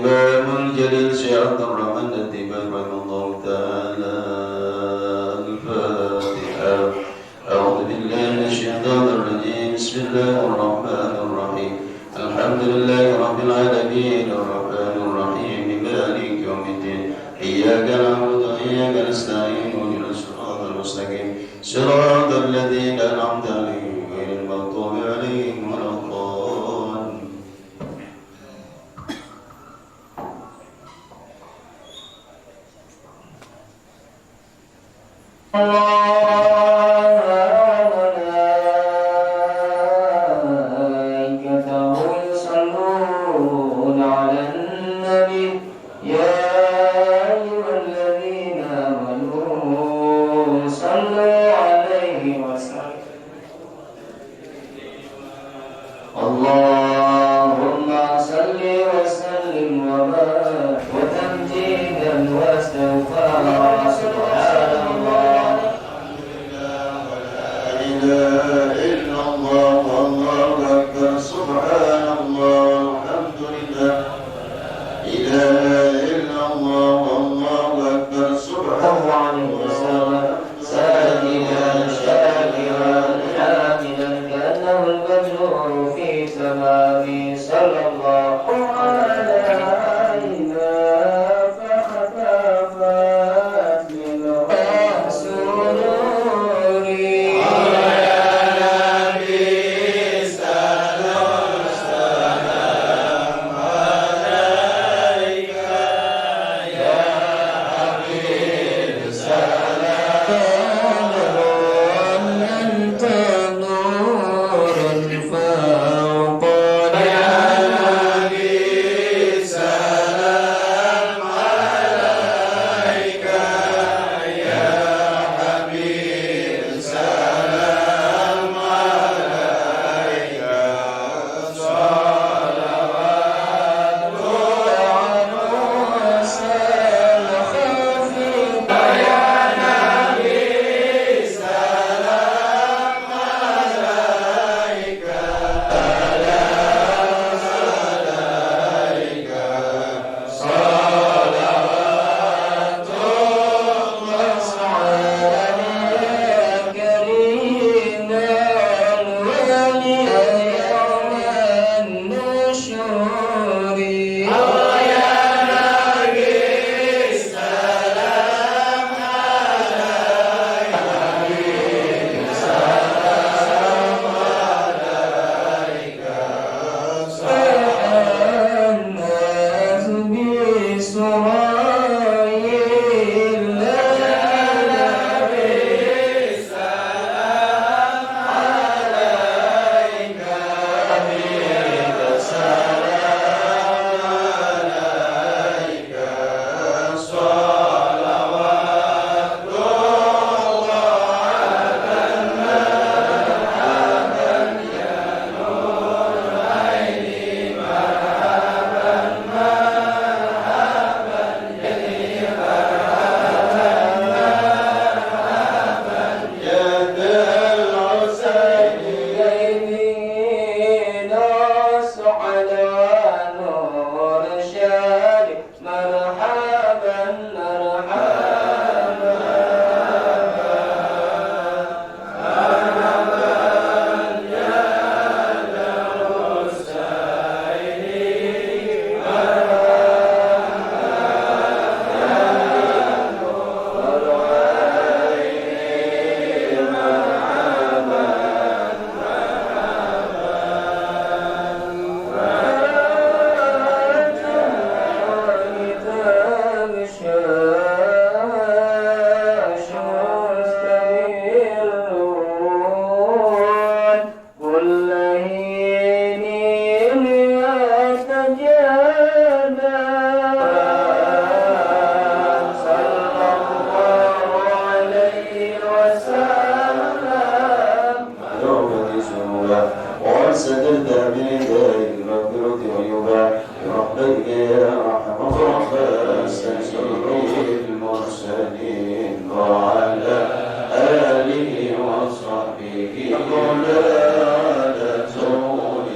الإمام الجليل شيخ عبد الرحمن الديباج رحمه الله تعالى. الفاتحة. أعوذ بالله من الشيطان الرجيم. بسم الله الرحمن الرحيم. الحمد لله رب العالمين الرحمن الرحيم مالك يوم الدين. إياك نعبد وإياك نستعين اهدنا الصراط المستقيم صراط الذين أنعمت عليهم غير المغضوب عليهم ولا الضالين.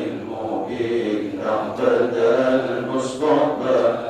المبين اقتدى المصطفى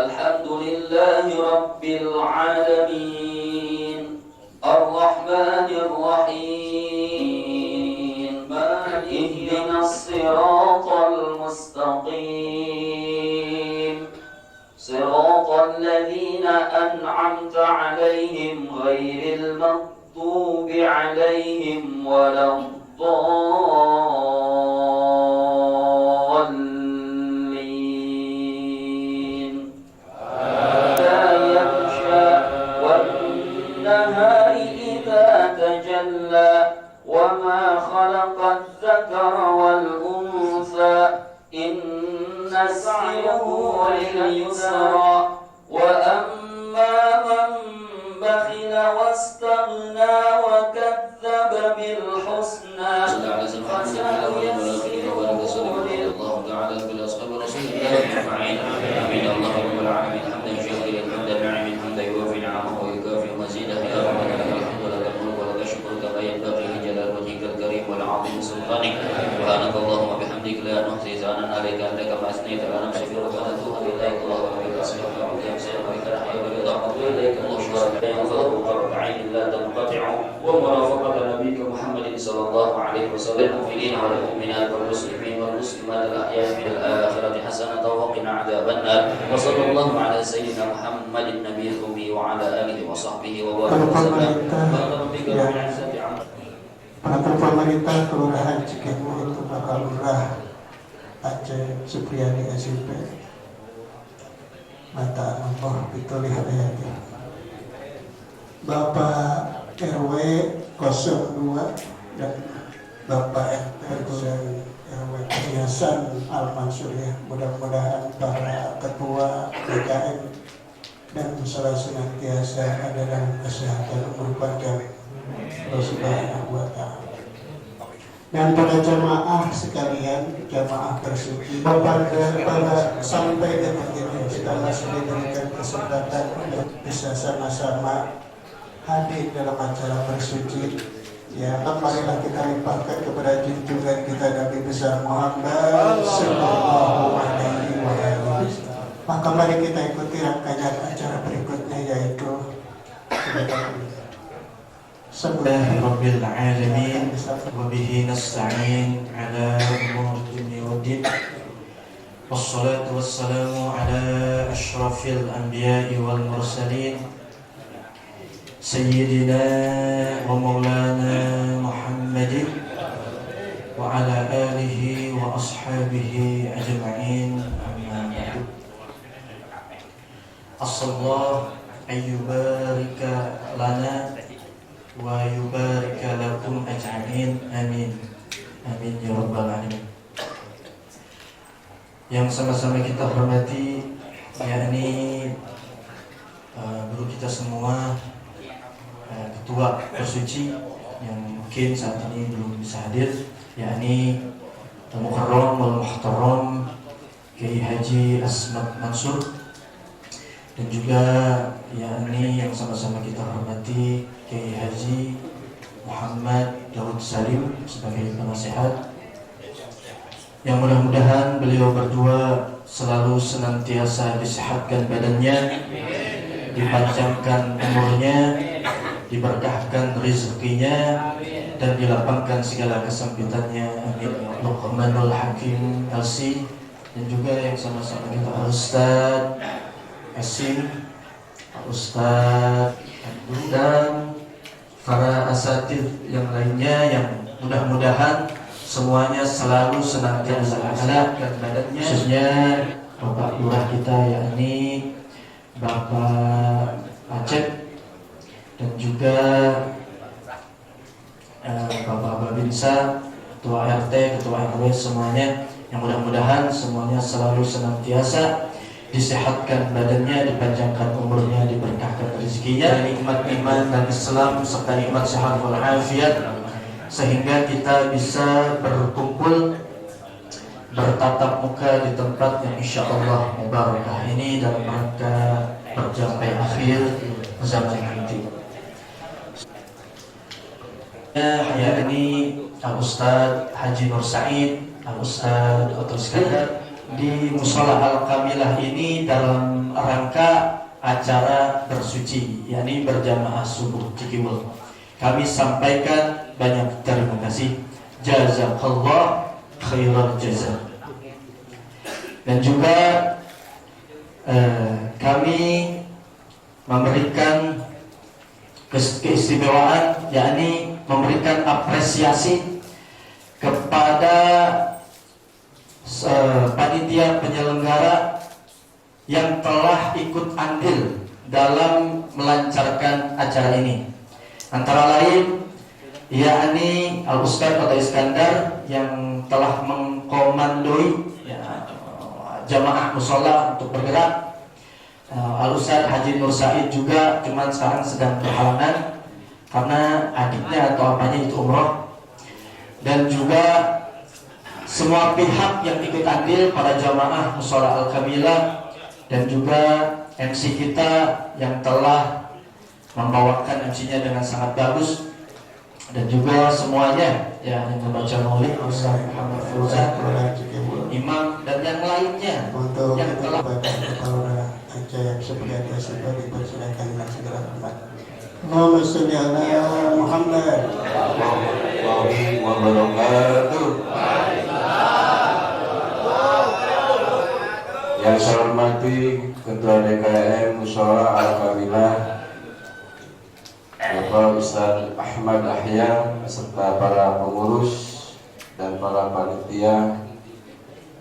الحمد لله رب العالمين الرحمن الرحيم مالك اهدنا الصراط المستقيم صراط الذين أنعمت عليهم غير المغضوب عليهم ولا الضالين لا يغشى والنهار إذا تجلى وما خلق الذكر والأنثى إن سعيه لليسرى وأما من بخل واستغنى وكذب بالحسنى فسنيسره الله تعالى بالأصحاب رسول الله أجمعين آمين اللهم رب العالمين حمدا شاكرا حمدا ناعما حمدا يوافي نعمه ويكافئ مزيده يا ربنا لك الحمد ولك الملك ولك الشكر كما ينبغي لجلال وجهك الكريم والعظيم سلطانك سبحانك اللهم وبحمدك لا نحصي ثناء عليك أنت كما أثنيت على نفسك ربنا توب إليك اللهم بك أسلمنا وبك أمسينا وبك نحيا وبك نموت إليك اللهم شكرا ينفضل قرة عين لا تنقطع ومرافقة نبيك محمد صلى الله عليه وسلم المؤمنين والمؤمنات والمسلمين والمسلمات الأحياء في الآخرة حسنة وقنا عذاب النار وصلى الله على سيدنا محمد النبي الأمي وعلى آله وصحبه وبارك وسلم سبحان ربك رب العزة عما Peraturan pemerintah Kelurahan Cikemu itu Bapak Lurah Aceh Supriyadi SMP Mata Nomor Pitulih Hayati Bapak RW 02 dan Bapak RT RW Yayasan Al-Mansur ya. Mudah-mudahan para ketua DKM dan selalu senantiasa ada dalam kesehatan umur panjang Allah Subhanahu wa Ta'ala. Dan para jamaah sekalian, jamaah bersuci, pada sampai detik ini kita masih diberikan kesempatan untuk bisa sama-sama hadir dalam acara bersuci. Ya, marilah kita limpahkan kepada junjungan kita Nabi besar Muhammad Sallallahu Alaihi Wasallam. Maka mari kita ikuti rangkaian acara berikutnya, yaitu Rabbil alamin wa bihi nasta'in ala umur dunya waddin wassalatu wassalamu ala asyrafil anbiya'i wal mursalin sayyidina wa maulana Muhammadin wa ala alihi wa ashabihi ajma'in amma ba'du. As-sallallahu ayyubarika lana wa yubarika lakum ajma'in amin amin ya rabbal alamin. Yang sama-sama kita hormati yakni guru kita semua, ketua bersuci yang mungkin saat ini belum bisa hadir, yakni Mukarram wal Muhtaram Kiai Haji Asmat Mansur, dan juga yakni yang sama-sama kita hormati Kiai Haji Muhammad Daud Salim sebagai penasehat, yang mudah-mudahan beliau berdua selalu senantiasa disehatkan badannya, dipanjangkan umurnya, diberkahkan rezekinya, dan dilapangkan segala kesempitannya. Amin. Luqmanul Hakim LC, dan juga yang sama-sama kita Ustaz Asim, Ustaz dan para asatidz yang lainnya, yang mudah-mudahan semuanya selalu senantiasa sehatkan badannya, khususnya Bapak Lurah kita yakni Bapak Acep, dan juga Bapak Babinsa, Ketua RT, Ketua RW semuanya, yang mudah-mudahan semuanya selalu senantiasa disehatkan badannya, dipanjangkan umurnya, diberkahkan rezekinya, nikmat iman dan Islam serta nikmat sehat wal afiat, sehingga kita bisa berkumpul bertatap muka di tempat yang insyaallah mubarakah ini dalam rangka mencapai akhir zaman nanti. Ya, ini Al-Ustaz Haji Nur Said, Al-Ustaz Oto Iskandar, di Musola Al-Kamilah ini dalam rangka acara bersuci, yakni berjamaah subuh Cikiwul. Kami sampaikan banyak terima kasih. Jazakallah khairal jazaa. Dan juga kami memberikan keistimewaan, yakni memberikan apresiasi kepada panitia penyelenggara yang telah ikut andil dalam melancarkan acara ini. Antara lain yakni Al-Ustaz Kota Iskandar yang telah mengkomandoi jamaah musola untuk bergerak. Al-Ustaz Haji Nur Said juga, cuman sekarang sedang berhalangan karena adiknya atau apanya itu umroh. Dan juga semua pihak yang ikut andil, para jamaah musola Al-Kamilah, dan juga MC kita yang telah membawakan MC-nya dengan sangat bagus, dan juga semuanya yang membaca maulid, Ustaz Muhammad Fauzan, imam, dan yang lainnya untuk yang telah para aja yang sebagai sudah dipersilakan dengan segera hormat. Allahumma sholli ala Muhammad. Warahmatullahi wabarakatuh. Yang saya hormati Ketua DKM Musola Al-Kamilah Bapak Ustaz Ahmad Ahya serta para pengurus dan para panitia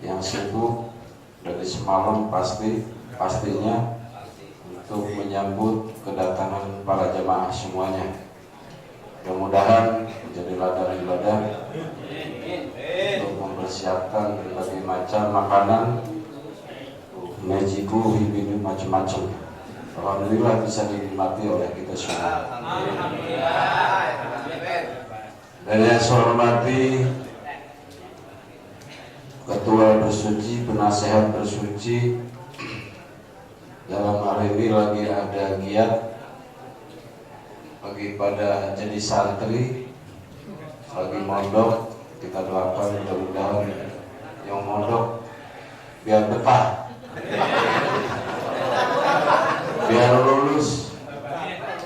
yang sibuk dari semalam pastinya untuk menyambut kedatangan para jamaah semuanya. Mudah-mudahan menjadi ladang ibadah untuk mempersiapkan berbagai macam makanan, mejiku, hibidu, macam-macam. Alhamdulillah bisa dinikmati oleh kita semua. Dan yang saya hormati Ketua Bersuci, Penasehat Bersuci, dalam hari ini lagi ada giat bagi pada jadi santri, lagi mondok. Kita doakan mudah-mudahan yang mondok biar betah, biar lulus.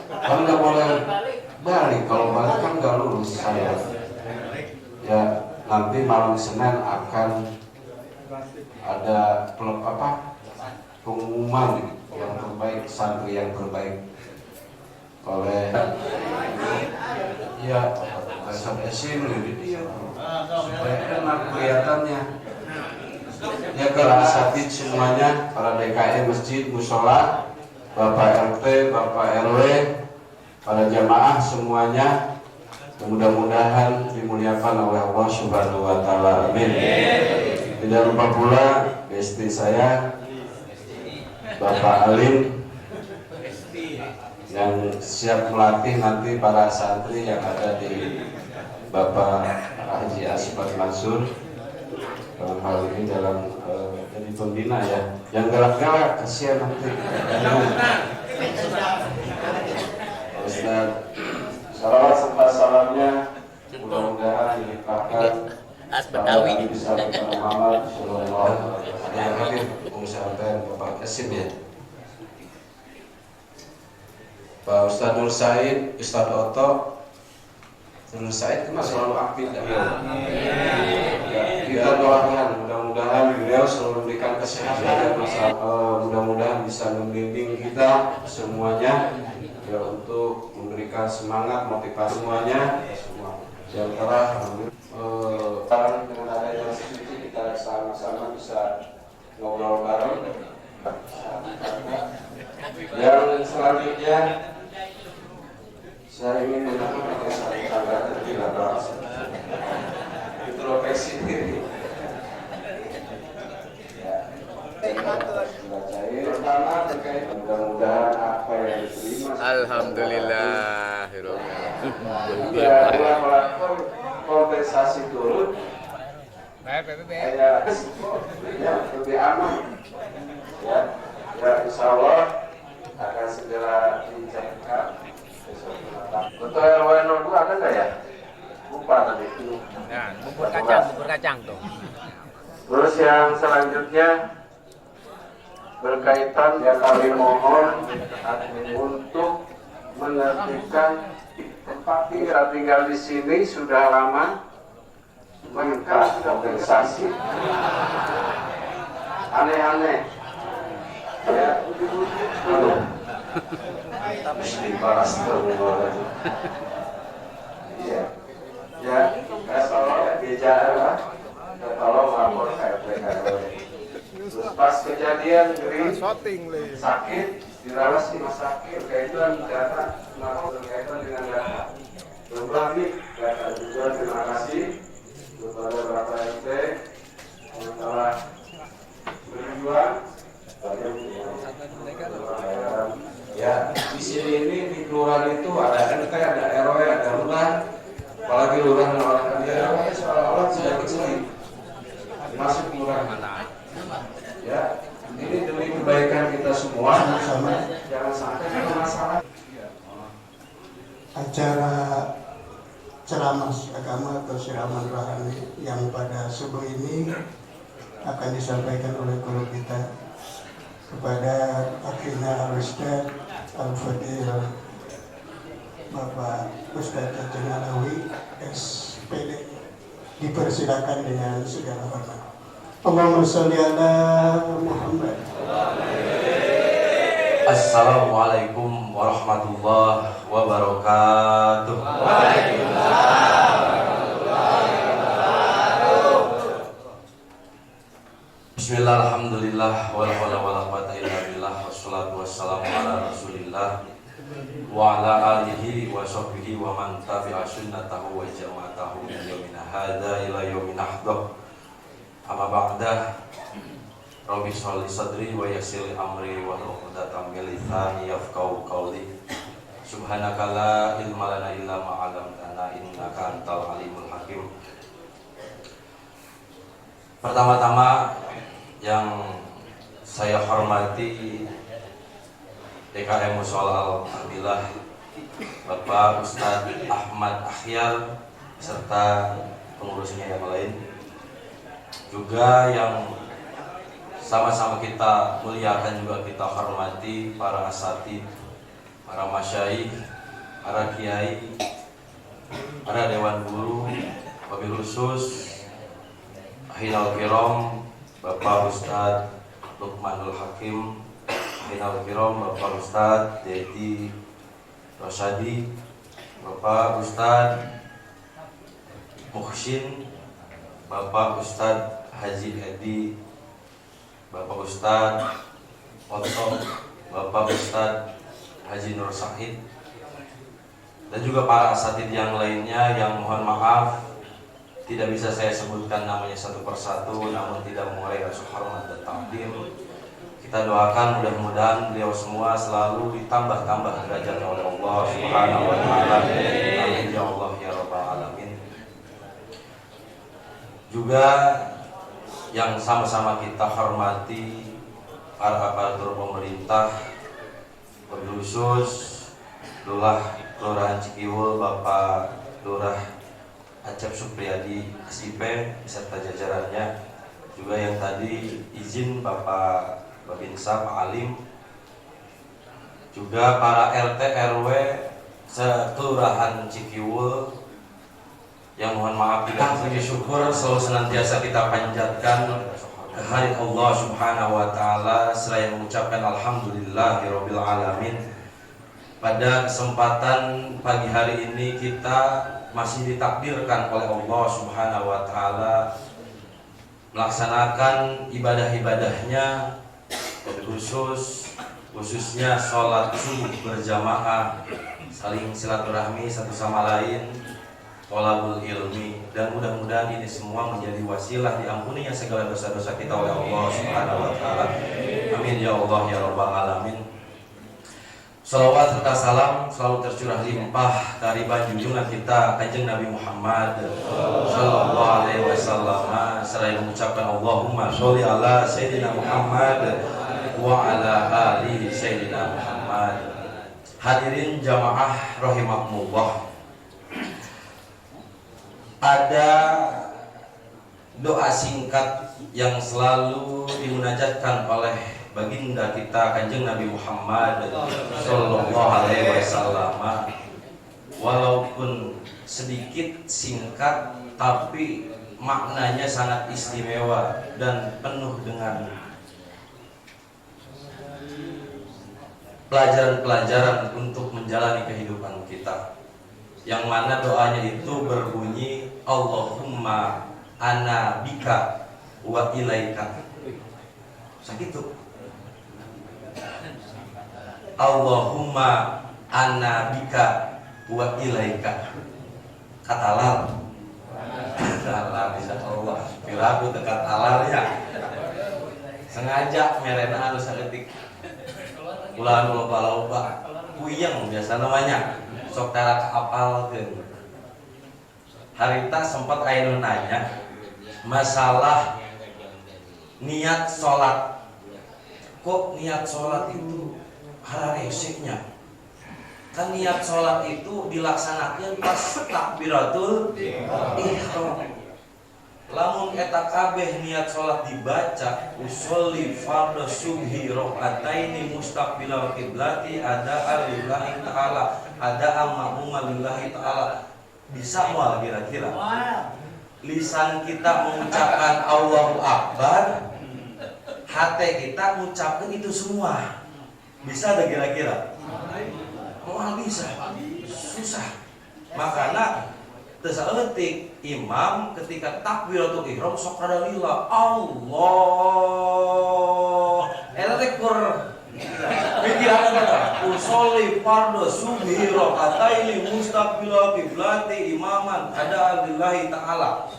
Kan nggak boleh balik, kalau balik kan nggak lulus saya. Ya nanti malam Senin akan ada pengumuman yang terbaik, santri yang terbaik oleh ya Ustaz Esin supaya enak kelihatannya. Ya kalau disatid semuanya, para DKM masjid, musola, Bapak RT, Bapak RW, para jamaah semuanya, mudah-mudahan dimuliakan oleh Allah Subhanahu wa taala. Amin. Tidak lupa pula besti saya Bapak Alim yang siap melatih nanti para santri yang ada di Bapak Haji Asbat Mansur dalam hal ini dalam jadi pembina ya. Yang galak-galak kasihan nanti. Ustaz, salawat serta salamnya mudah-mudahan dilimpahkan Asbetawi bisa kepada Muhammad sallallahu alaihi wasallam. Usahakan Bapak Kasim ya. Pak Ustaz Nur Said, Ustaz Oto, Nur Said kan selalu aktif ya. Kita doakan mudah-mudahan beliau selalu memberikan kesehatan, mudah-mudahan bisa membimbing kita semuanya ya, untuk memberikan semangat, motivasi semuanya. Yang terakhir dengan adanya suci kita sama-sama bisa ngobrol bareng. Yang selanjutnya saya ingin menyampaikan satu tangga terkira bahasa introspeksi diri. Pertama terkait mudah-mudahan apa yang diterima. Alhamdulillah. Kita melakukan kompensasi turun. Saya lebih aman. Ya insya Allah akan segera dicekkan. Untuk RW 02 ada nggak ya? Lupa tadi. Nah, bubur kacang tuh. Terus yang selanjutnya berkaitan ya, kami mohon untuk menertibkan tempat tinggal di sini sudah lama, maka kompensasi aneh-aneh ya. Iya ya, tolong gereja apa, tolong lapor ke RT RW. Terus pas kejadian sakit dirawat di rumah sakit, kaitan data berkaitan dengan data. Belum lagi data juga. Terima kasih kepada Bapak RT yang telah berjuang. Ya, di sini ini di kelurahan itu ada RT, ada RW, ada lurah. Apalagi lurah menolak dia, seolah-olah sudah kecil masuk kelurahan. Ya, ini demi kebaikan kita semua. Jangan sampai ada masalah. Acara ceramah agama atau siraman rohani yang pada subuh ini akan disampaikan oleh guru kita kepada akhirnya Al-Ustaz Al-Fadil Bapak Ustaz Ajeng Alawi SPD, dipersilakan dengan segala hormat. Allahumma sholli ala Muhammad. Assalamualaikum warahmatullahi wabarakatuh. Bismillah, alhamdulillah, wala hawla wala quwwata illa billah, wassalatu wassalamu ala rasulillah wa ala alihi wa sahbihi wa man tabi'a sunnatahu wa jama'atahu min yawmin hadza ila yawmin ahdah. Amma ba'da, rabbi sholli sadri wa yassir li amri wa hlul 'uqdatam min lisani yafqahu qawli. Subhanaka la ilma lana illa ma 'allamtana innaka antal alimul hakim. Pertama-tama yang saya hormati DKM Mushola Al-Fadilah Bapak Ustadz Ahmad Akhyar serta pengurusnya yang lain, juga yang sama-sama kita muliakan, juga kita hormati para asatidz, para masyayikh, para kiai, para dewan guru, wabil khusus Ahinal Kiram Bapak Ustadz Luqmanul Hakim, Ahinal Kiram Bapak Ustadz Dedi Rosyadi, Bapak Ustadz Muhsin, Bapak Ustadz Haji Edi, Bapak Ustadz Otto, Bapak Ustadz Haji Nur Sahid, dan juga para asatidz yang lainnya yang mohon maaf tidak bisa saya sebutkan namanya satu persatu, namun tidak mengurangi rasa hormat dan takdim. Kita doakan mudah-mudahan beliau semua selalu ditambah-tambah derajatnya oleh Allah Subhanahu wa taala. Amin ya Allah ya rabbal alamin. Juga yang sama-sama kita hormati para aparatur pemerintah, wabil khusus Lurah Kelurahan Cikiwul Bapak Lurah Acep Supriyadi SIP beserta jajarannya, juga yang tadi izin Bapak Babinsa Pak Alim, juga para RT RW sekelurahan Cikiwul yang mohon maaf tidak puji syukur selalu senantiasa kita panjatkan kehadirat Allah Subhanahu wa taala seraya mengucapkan alhamdulillahirabbil alamin. Pada kesempatan pagi hari ini kita masih ditakdirkan oleh Allah Subhanahu wa taala melaksanakan ibadah-ibadahnya, khususnya sholat subuh berjamaah, saling silaturahmi satu sama lain, thalabul ilmi, dan mudah-mudahan ini semua menjadi wasilah diampuninya segala dosa-dosa kita oleh Allah Subhanahu wa taala. Amin ya Allah ya rabbal alamin. Salawat serta salam selalu tercurah limpah dari junjungan kita Kanjeng Nabi Muhammad sallallahu alaihi wasallam, seraya mengucapkan Allahumma sholli ala sayyidina Muhammad wa ala ali sayyidina Muhammad. Hadirin jamaah rahimakumullah, ada doa singkat yang selalu dimunajatkan oleh baginda kita Kanjeng Nabi Muhammad sallallahu alaihi wasallam, walaupun sedikit singkat tapi maknanya sangat istimewa dan penuh dengan pelajaran-pelajaran untuk menjalani kehidupan kita. Yang mana doanya itu berbunyi Allahumma ana bika wa ilaika. Sakitu. Allahumma ana bika wa ilaika. Katalar. Katalar insya Allah. Bila aku dekat alarnya. Sengaja merena harus saketik. Ulah loba-loba. Puyeng biasa namanya. Sok tara kaapalkeun. Harita sempat aya nanya masalah niat sholat. Kok niat sholat itu harareseknya? Kan niat sholat itu dilaksanakan pas takbiratul ihram. Lamun eta kabeh niat sholat dibaca usolli fardhu subhi rakaataini mustaqbilal qiblati ada lillahi ta'ala ada amamuma lillahi ta'ala. Bisa moal kira-kira lisan kita mengucapkan Allahu Akbar, hati kita mengucapkan itu semua. Bisa ada kira-kira? Moal bisa. Susah. Makanya tersaeutik imam ketika takbiratul ihram sok rada lila Allah. Eta teh kur pikiran kata usolli fardhu subhi rakaataini mustaqbilal qiblati imaman ada lillahi ta'ala.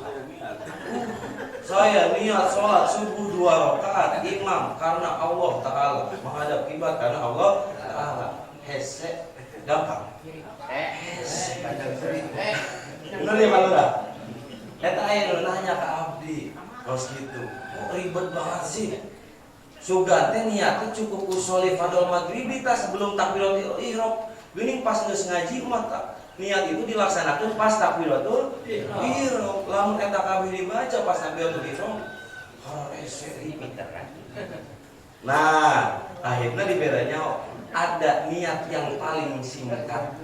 Saya niat sholat subuh 2 rakaat imam karena Allah Ta'ala, menghadap kiblat karena Allah Ta'ala. Hese gampang. Hese bener ya Pak Lurah? Eta aya nanya ke abdi, kos gitu. Kok ribet banget sih? Sugan teh niatnya cukup usolli fardhu maghribi ta sebelum takbiratul ihram. Geuning pas geus ngaji mah niat itu dilaksanakan pas takbiratul ihram. Lamun eta kabeh dibaca pas takbiratul ihram, harese ribet kan. Nah, akhirnya dibedanya ada niat yang paling singkat.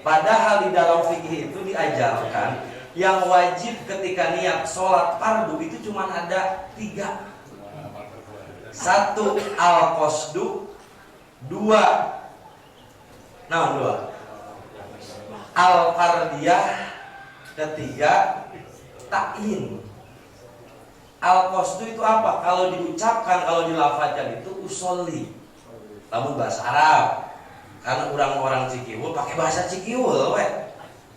Padahal di dalam fikih itu diajarkan yang wajib ketika niat sholat fardu itu cuma ada 3. 1 al-qasdu, 2 al-fardiyah, 3 ta'yin. Al-qasdu itu apa? Kalau diucapkan, kalau dilafadzkan itu usolli. Namun bahasa Arab. Karena orang-orang Cikiwul pakai bahasa Cikiwul we.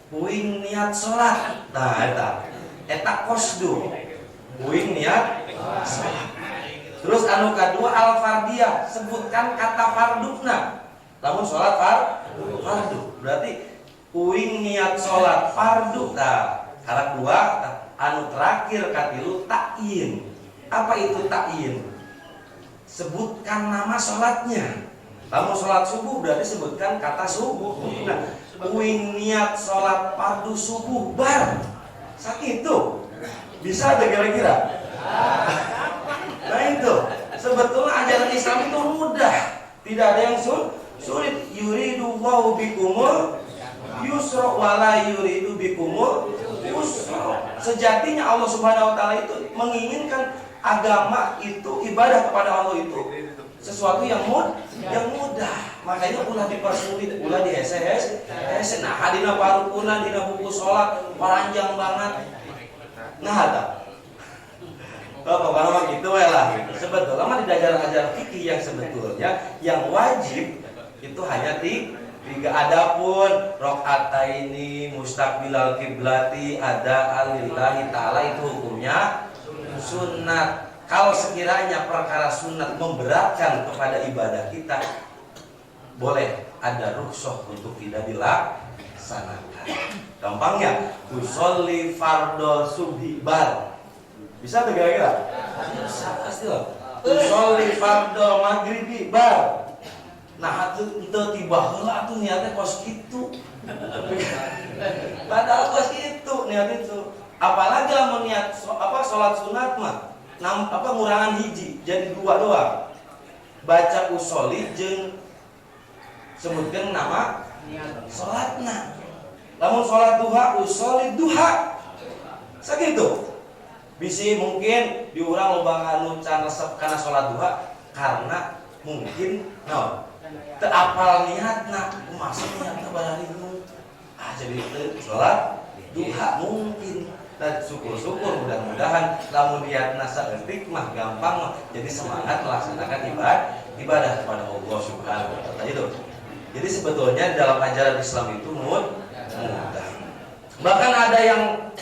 Puing niat sholat. Nah, eta qasdu. Puing niat sholat. Terus anu kedua al-fardiyah, sebutkan kata farduna. Namun sholat fardu. Berarti puing niat sholat fardu. Nah, karena 2, anu terakhir katilu ta'yin. Apa itu ta'yin? Sebutkan nama sholatnya. Kamu sholat subuh berarti sebutkan kata subuh. Nah, puing niat sholat fardu subuh bar. Sakitu. Bisa ada kira-kira? Nah itu. Sebetulnya ajaran Islam itu mudah. Tidak ada yang sulit. Yuridullahu bikumul yusra wala yuridu bikumul usra. Sejatinya Allah Subhanahu wa taala itu menginginkan agama itu, ibadah kepada Allah itu sesuatu yang mudah. Makanya ulah dipersulit, ulah dihese-hese. Nah, hadina parukuna dina buku salat panjang banget. Nah, ada. Kalau gitu lah. Sebetulnya mah di ajaran fikih yang sebetulnya yang wajib itu hanya 3. Adapun rakaataini mustaqbilal qiblati ada alillahi ta'ala itu hukumnya sunat. Kalau sekiranya perkara sunat memberatkan kepada ibadah kita, boleh ada rukhsah untuk tidak dilaksanakan. Gampangnya, usolli fardhu subhi bar. Bisa tuh kira-kira? Bisa pasti loh. Usolli fardhu maghribi bar. Nah, itu tiba heula tuh niatnya kos kitu. Padahal kos kitu niat itu. Apalagi lamun niat salat sunat mah ngurangan hiji jadi 2 doang. Baca usolli jeung sebutkeun nama salatna. Lamun salat duha usolli duha. Sakitu. Bisi mungkin diurang loba anu can resep kana salat duha karena mungkin teu apal niatna, maksud niatna bararing jadi salat duha mungkin. Dan syukur-syukur mudah-mudahan lamun niatna saeutik mah gampang mah jadi semangat melaksanakan ibadah kepada Allah Subhanahu wa taala itu. Jadi sebetulnya dalam ajaran Islam itu mudah. Bahkan ada yang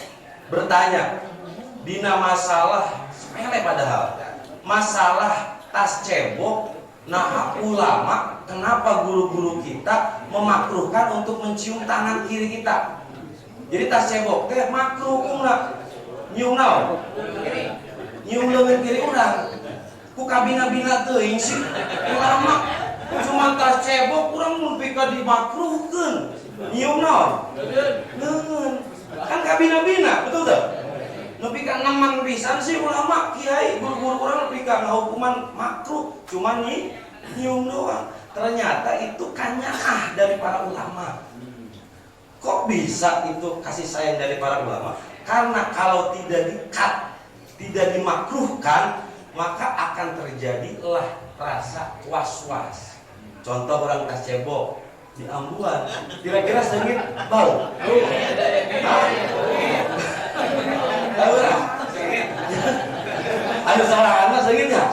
bertanya dina masalah sepele padahal masalah tas cebok, nah ulama kenapa guru-guru kita memakruhkan untuk mencium tangan kiri kita. Jadi tas cebok teh makruh kumna nyium naon? Nyium leungeun kiri urang. Ku kabina-bina teuing sih ulama cuma tas cebok urang mun pika dimakruhkeun. Nyium naon? Leungeun. Kan kabina-bina, betul teu? Nu pika nemen pisan sih ulama kiai guru-guru urang pika ngahukuman makruh cuma nyium doang. Ternyata itu kanyaah dari para ulama. Kok bisa itu kasih sayang dari para ulama? Karena kalau tidak di-cut, tidak dimakruhkan, maka akan terjadilah rasa was-was. Contoh orang tas cebok di Ambuan, kira-kira sedikit bau. Ayo salah sedikit nggak?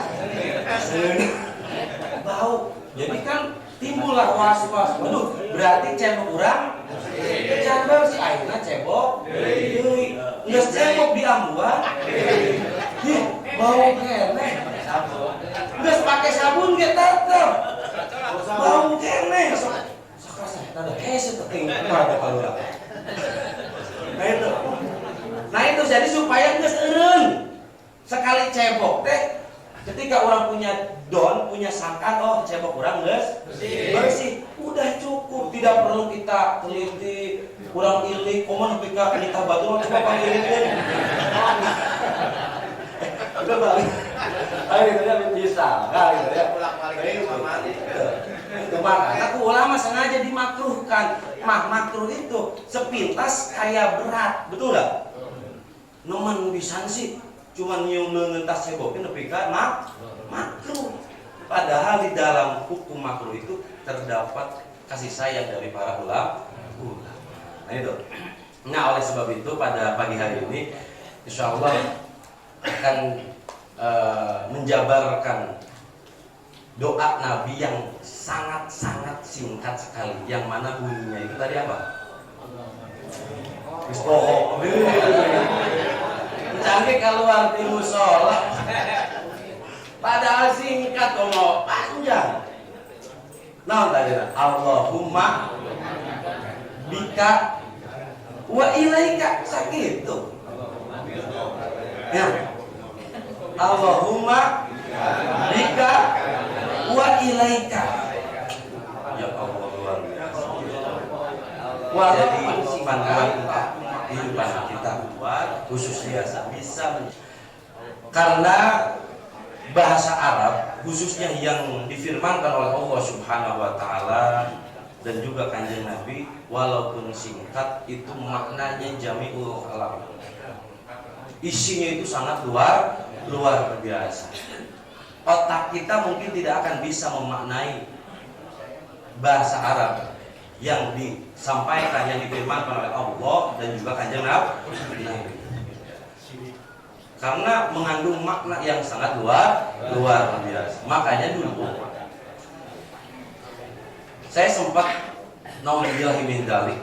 Bau. Jadi kan timbullah was-was. Waduh, berarti cebok orang jangan si ayeuna cebok deui. Geus cebok di Ambuan. Bau keneh. Geus pake sabun ge tetep. Bau keneh. Sakasa hese teuing kalau. Nah itu jadi supaya geus eureun. Sekali cebok teh ketika orang punya don, punya sangkan, oh cebok orang bersih, udah cukup, tidak perlu kita teliti, kurang ilik, koman pika kita batu, coba panggil ilikin. Itu balik, ayo itu ya bisa, kali ya. Itu makanya ulama sengaja dimakruhkan, makruh itu sepintas kayak berat, betul nggak? Nemen pisan sih. Cuma nyium leungeun tas ceboknya nepi ka makruh. Padahal di dalam hukum makruh itu terdapat kasih sayang dari para ulama. Nah itu. Nah oleh sebab itu pada pagi hari ini insya Allah akan menjabarkan doa Nabi yang sangat-sangat singkat sekali. Yang mana bunyinya itu tadi apa? Bismillah. Canggih keluar di musola, padahal singkat kok panjang. Nah tadi Allahumma bika wa ilaika sakitu. Ya. Allahumma bika wa ilaika. Ya Allah luar biasa. Jadi panduan kehidupan kita buat khususnya bisa karena bahasa Arab khususnya yang difirmankan oleh Allah Subhanahu wa taala dan juga Kanjeng Nabi walaupun singkat itu maknanya jami'ul kalam. Isinya itu sangat luar biasa. Otak kita mungkin tidak akan bisa memaknai bahasa Arab yang disampaikan, yang difirmankan oleh Allah dan juga Kanjeng Nabi, karena mengandung makna yang sangat luar biasa. Makanya dulu saya sempat naudzubillahi min dzalik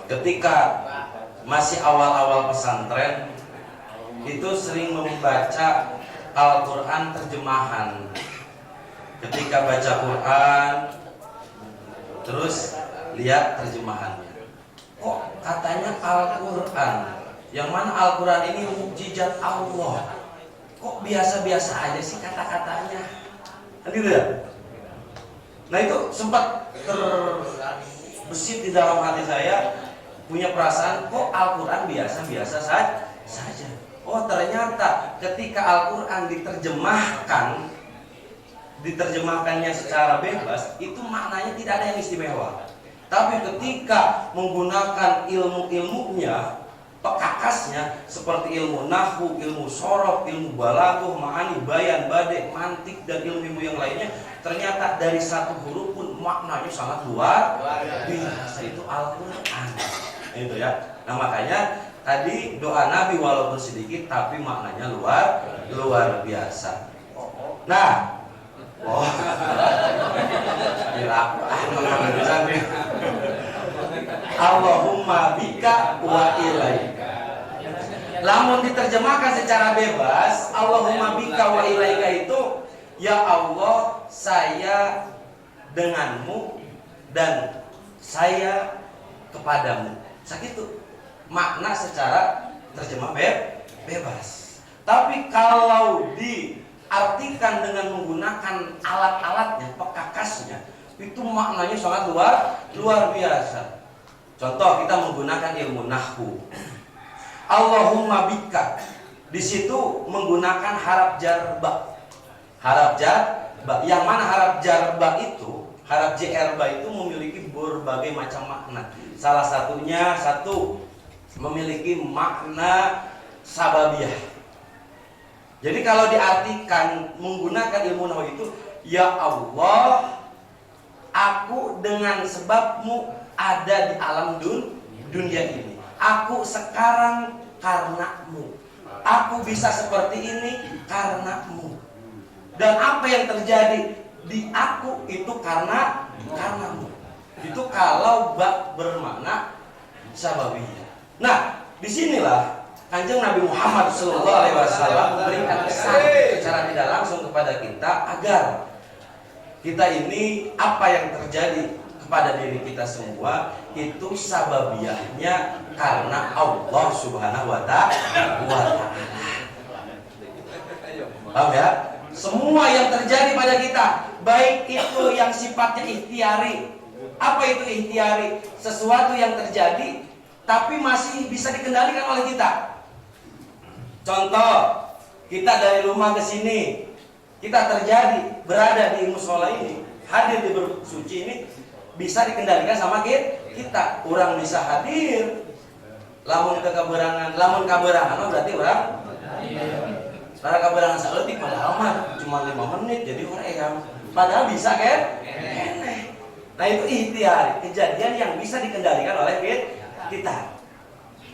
ketika masih awal-awal pesantren itu sering membaca Al-Quran terjemahan. Ketika baca Quran terus lihat terjemahannya. Kok katanya Al-Quran? Yang mana Al-Quran ini mukjizat Allah. Kok biasa-biasa aja sih kata-katanya? Kan gitu ya? Nah itu sempat terbesit di dalam hati saya. punya perasaan kok Al-Quran biasa-biasa saja. Oh ternyata ketika Al-Quran diterjemahkannya secara bebas, itu maknanya tidak ada yang istimewa. Tapi ketika menggunakan ilmu-ilmunya, pekakasnya seperti ilmu nahwu, ilmu sorof, ilmu balaghah, ma'ani, bayan, bade, mantik, dan ilmu-ilmu yang lainnya, ternyata dari satu huruf pun maknanya sangat luar biasa. Itu Al-Quran. Itu ya. Nah makanya tadi doa Nabi walaupun sedikit tapi maknanya luar biasa. Nah, Allahumma bika wa ilaika. Lamun diterjemahkan secara bebas, Allahumma bika wa ilaika itu, ya Allah, saya denganmu dan saya kepadamu. Sakitu makna secara terjemah bebas. Tapi kalau diartikan dengan menggunakan alat-alatnya, pekakasnya, itu maknanya sangat luar biasa. Contoh, kita menggunakan ilmu nahwu. Allahumma bika, di situ menggunakan harap jarba. Harap jarba, yang mana harap jarba itu, harap jarba itu memiliki berbagai macam makna. Salah satunya memiliki makna sababiyah. Jadi kalau diartikan menggunakan ilmu nahwu itu, ya Allah, aku dengan sebabmu ada di alam dunia ini. Aku sekarang karenamu. Aku bisa seperti ini karenamu. Dan apa yang terjadi di aku itu karenamu. Itu kalau bak bermakna sababiyah. Nah, disinilah Kanjeng Nabi Muhammad SAW memberikan pesan secara tidak langsung kepada kita agar kita ini apa yang terjadi kepada diri kita semua itu sababiyahnya karena Allah Subhanahu wa Ta'ala. Paham ya? Semua yang terjadi pada kita, baik itu yang sifatnya ikhtiari. Apa itu ikhtiari? Sesuatu yang terjadi tapi masih bisa dikendalikan oleh kita. Contoh, kita dari rumah ke sini, kita berada di musola ini, hadir di bersuci ini, bisa dikendalikan sama kita. Orang bisa hadir, lamun kaberangan berarti orang. Karena kaberangan saletik padahal mah cuma 5 menit jadi orang padahal bisa kan? Nah itu ikhtiar, kejadian yang bisa dikendalikan oleh kita.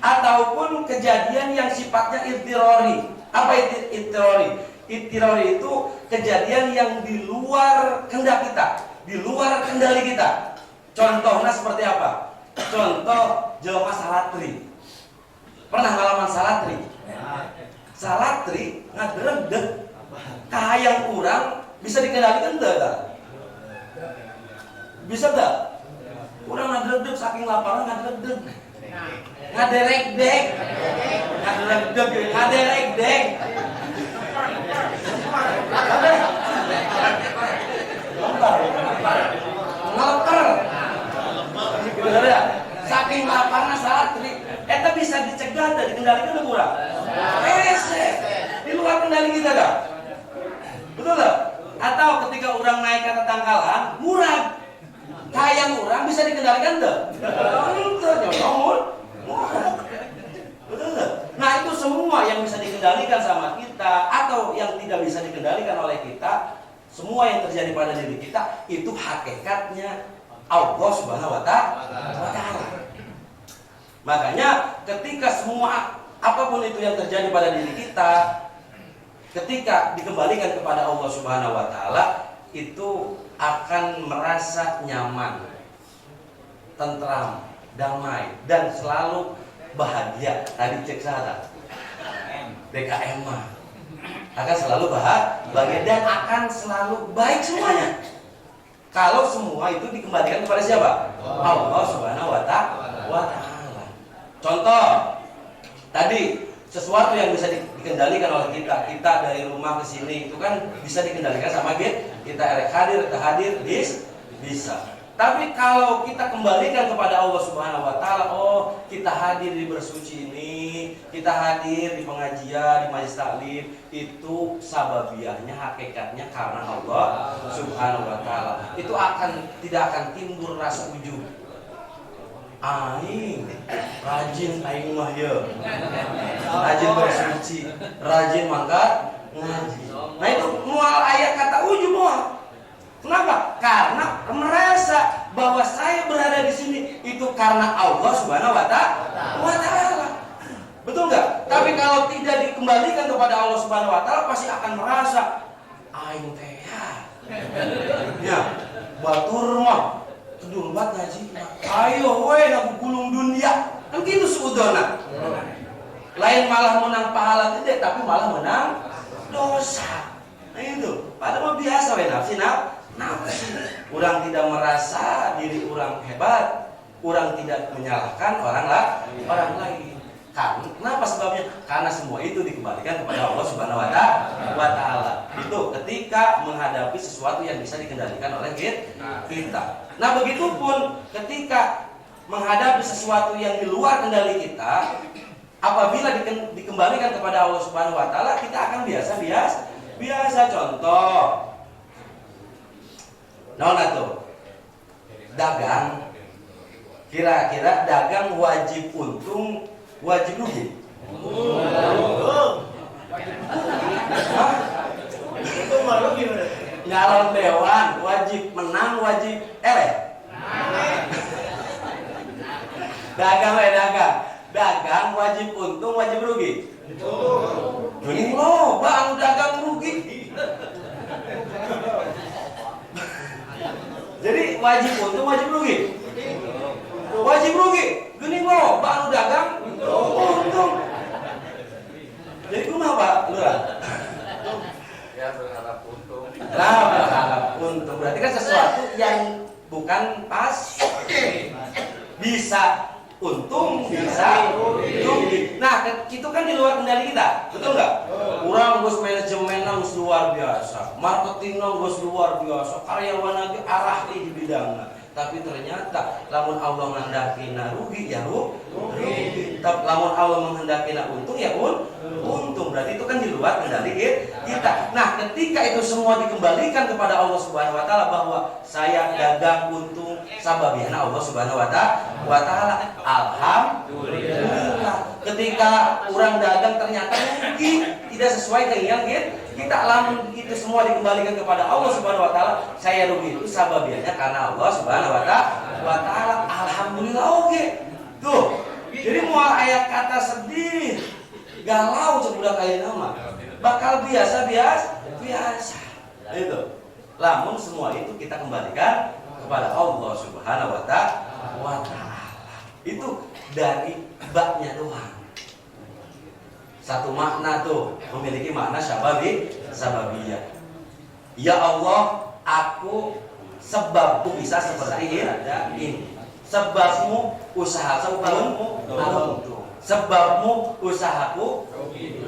Ataupun kejadian yang sifatnya idtirori. Apa itu idtirori? Idtirori itu kejadian yang di luar kehendak kita, di luar kendali kita. Contohnya seperti apa? Contoh jelema salatri. Pernah ngalaman salatri? Salatri ngadregeg kahayang urang bisa dikendalikan enggak? Bisa enggak? Urang ngadregeg saking laparan ngadregeg. Ngaderek-dek. Ngaderek-dek. Ngeleper. Bener ya? Saking laparna salatri, eta bisa dicegah dan dikendalikan enggak urang? Di luar kendali kita dah. Betul tak? Atau ketika orang naik ke tetangkalan, murah. Kayang orang bisa dikendalikan enggak? Betul tak? Nah itu semua yang bisa dikendalikan sama kita atau yang tidak bisa dikendalikan oleh kita, semua yang terjadi pada diri kita itu hakikatnya Allah Subhanahu wa Ta'ala. Makanya ketika semua apapun itu yang terjadi pada diri kita, ketika dikembalikan kepada Allah Subhanahu wa Ta'ala, itu akan merasa nyaman, tentram, damai, dan selalu bahagia. Tadi cek sana DKM akan selalu bahagia dan akan selalu baik semuanya. Kalau semua itu dikembalikan kepada siapa? Allah Subhanahu wa Ta'ala. Contoh tadi, sesuatu yang bisa dikendalikan oleh kita dari rumah ke sini itu kan bisa dikendalikan sama kita. Kita hadir bisa. Tapi kalau kita kembalikan kepada Allah Subhanahu wa taala, oh, kita hadir di bersuci ini, kita hadir di pengajian, di majelis taklim, itu sababiahnya, hakikatnya karena Allah Subhanahu wa taala. Itu tidak akan timbul rasa ujub. Aing rajin aing mah ya. Rajin bersuci, rajin mangkat ngaji. Nah, itu mual ayat kata ujub mual. Kenapa? Karena merasa bahwa saya berada di sini itu karena Allah Subhanahu wa taala. Betul nggak? Tapi kalau tidak dikembalikan kepada Allah Subhanahu wa taala pasti akan merasa aing teh ya batur mah kedul bat ngaji. Ayo we na gulung dunia. Kan gitu seudona. Lain malah menang pahala gede tapi malah menang dosa. Nah itu. Padahal biasa we nafsi orang tidak merasa diri orang hebat, orang tidak menyalahkan orang lain. Kenapa sebabnya? Karena semua itu dikembalikan kepada Allah Subhanahu wa taala. Itu ketika menghadapi sesuatu yang bisa dikendalikan oleh kita. Nah, begitupun ketika menghadapi sesuatu yang di luar kendali kita, apabila dikembalikan kepada Allah Subhanahu wa taala, kita akan biasa. Contoh, nona tuh dagang, kira-kira dagang wajib untung wajib rugi? Itu malu gimana? Nyalon dewan wajib menang wajib eleh? Dagang wajib untung wajib rugi? Ini loh bang dagang rugi. Jadi wajib untung wajib rugi. Wajib rugi. Gini loh, baru dagang untung. Jadi kenapa, Lurah? Ya berharap untung. Nah, berharap untung. Berarti kan sesuatu yang bukan pas. Bisa untung, bisa rugi. Nah, itu kan di luar kendali kita, betul nggak? Kurang bos manajemen harus luar biasa, marketing harus luar biasa, karyawan lagi arah di bidangnya. Tapi ternyata lamun Allah menghendakina rugi ya rugi. Tapi lamun Allah menghendakina untung ya untung. Berarti itu kan di luar kendali kita. Nah, ketika itu semua dikembalikan kepada Allah Subhanahu wa taala bahwa saya dagang untung sababiana Allah Subhanahu wa taala. Alhamdulillah. Ketika orang dagang ternyata rugi, tidak sesuai keinginan kita, lamun itu semua dikembalikan kepada Allah Subhanahu wa taala, saya rugi itu sababiannya karena Allah Subhanahu wa taala. Alhamdulillah oke. Tuh. Jadi mual ayat kata sedih, galau sebudak kali nama. Bakal biasa. Itu. Lamun semua itu kita kembalikan kepada Allah Subhanahu wa taala. Itu dari baknya doang. Satu makna tuh memiliki makna sababiyah. Ya Allah, aku sebabku bisa seperti ini. Sebabmu usahaku untung. Sebabmu usahaku